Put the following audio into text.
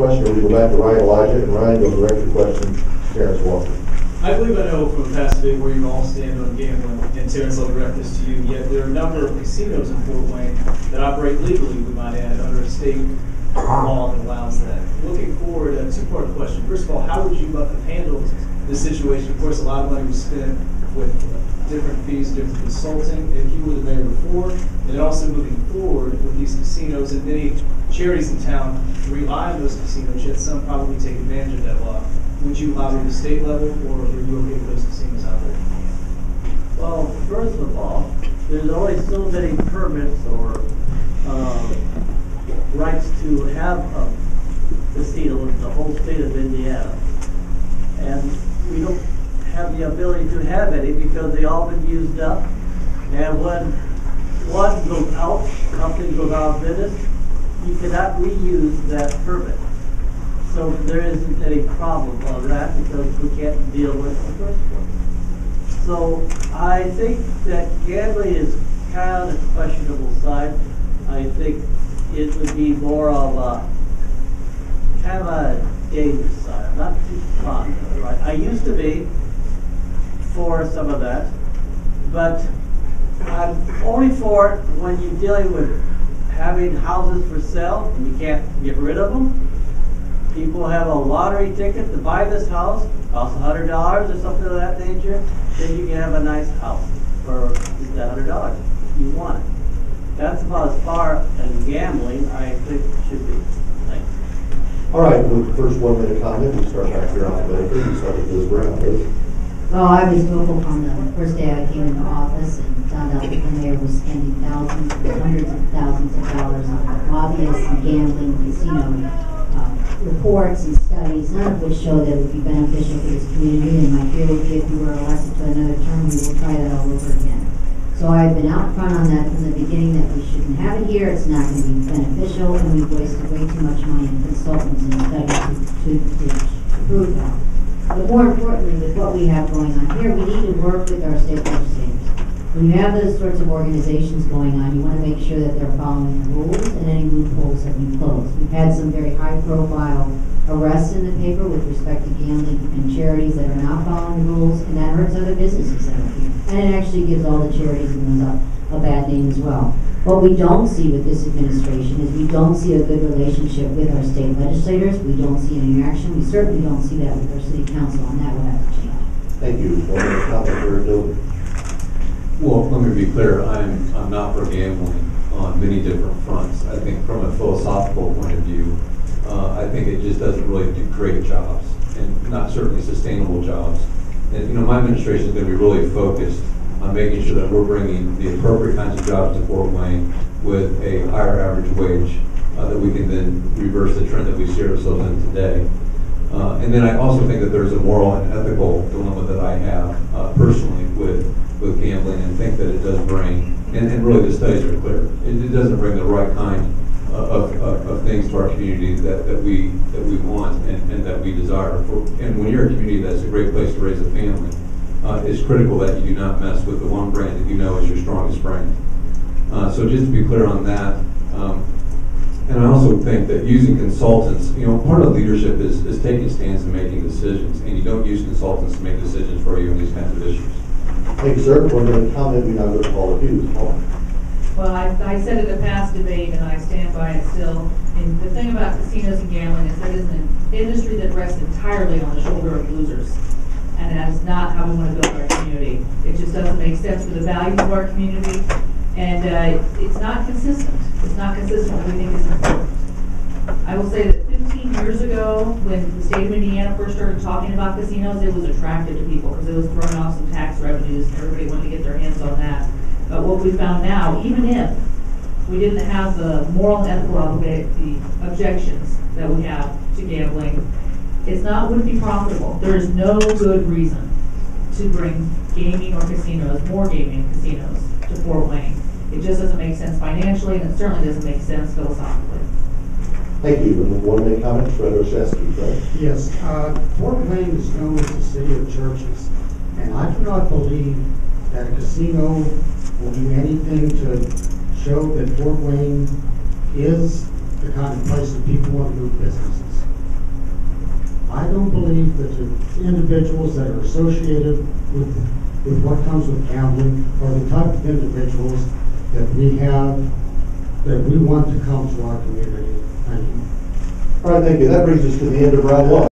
Question, we go back to Ryan Elijah, and Ryan, you'll direct your question to Terrence Walker. I believe I know from past debate where you all stand on gambling, and Terrence, I'll direct this to you, yet there are a number of casinos in Fort Wayne that operate legally, we might add, under a state law that allows that. Looking forward, a two-part question. First of all, how would you have handled this situation? Of course, a lot of money was spent with different fees, different consulting, if you were the mayor before, and then also moving forward with these casinos, and many charities in town rely on those casinos, yet some probably take advantage of that law. Would you allow it at the state level, or are you okay with those casinos out there? Well, first of all, there's only so many permits or rights to have a casino in the whole state of Indiana. And we don't have the ability to have any because they all been used up. And when one goes out, company goes out of business, you cannot reuse that permit. So there isn't any problem on that because we can't deal with the first one. So I think that gambling is kind of the questionable side. I think it would be more of a kind of a dangerous side. I'm not too fond of it. Right? I used to be for some of that, but I'm only for it when you're dealing with having houses for sale and you can't get rid of them. People have a lottery ticket to buy this house, costs $100 or something of that nature, then you can have a nice house for that $100 if you want it. That's about as far as gambling I think it should be. Thanks. All right, with the first 1 minute comment, we start back here alphabetically. We start with Liz Brown. Liz? Well, I was vocal from the first day I came into office and found out that the mayor was spending thousands, hundreds of thousands of dollars on lobbyists and gambling, casino reports and studies, none of which show that it would be beneficial for this community. And my fear would be if we were elected to another term, we will try that all over again. So I've been out front on that from the beginning that we shouldn't have it here. It's not going to be beneficial, and we've wasted way too much money on consultants and studies to prove that. But more importantly, with what we have going on here, we need to work with our state legislators. When you have those sorts of organizations going on, you want to make sure that they're following the rules and any loopholes have been closed. We've had some very high-profile arrests in the paper with respect to gambling and charities that are not following the rules, and that hurts other businesses that are here. And it actually gives all the charities in those a bad name as well. What we don't see with this administration is we don't see a good relationship with our state legislators. We don't see any action. We certainly don't see that with our city council, and that will have to change. Thank you. One minute comment for Doden. Well, let me be clear. I'm not for gambling on many different fronts. I think from a philosophical point of view, I think it just doesn't really create jobs, and not certainly sustainable jobs. And you know, my administration is going to be really focused on making sure that we're bringing the appropriate kinds of jobs to Fort Wayne with a higher average wage that we can then reverse the trend that we see ourselves in today. And then I also think that there's a moral and ethical dilemma that I have personally with gambling, and think that it does bring, and really the studies are clear, it doesn't bring the right kind of things to our community that we want and that we desire. And when you're a community that's a great place to raise a family, it's critical that you do not mess with the one brand that you know is your strongest brand. So just to be clear on that, and I also think that using consultants, you know, part of leadership is taking stands and making decisions, and you don't use consultants to make decisions for you on these kinds of issues. Thank you, sir. One minute comment, we now go to Paula Hughes. Paula. Well, I said it in a past debate, and I stand by it still. And the thing about casinos and gambling is that it's an industry that rests entirely on the shoulder of losers. And that is not how we want to build our community. It just doesn't make sense for the values of our community. And it's not consistent. It's not consistent with what we think is important. I will say that 15 years ago, when the state of Indiana first started talking about casinos, it was attractive to people because it was throwing off some tax revenues. Everybody wanted to get their hands on that. But what we found now, even if we didn't have the moral and ethical objections that we have to gambling, wouldn't be profitable. There is no good reason to bring gaming or casinos, more gaming and casinos, to Fort Wayne. It just doesn't make sense financially, and it certainly doesn't make sense philosophically. Thank you. And 1 minute comment, Fred Osheskie, right? Yes, Fort Wayne is known as the city of churches, and I do not believe that a casino will do anything to show that Fort Wayne is the kind of place that people want to do businesses. don't believe that the individuals that are associated with what comes with gambling are the type of individuals that we want to come to our community. Thank you. All right, thank you. That brings us to the end of round one.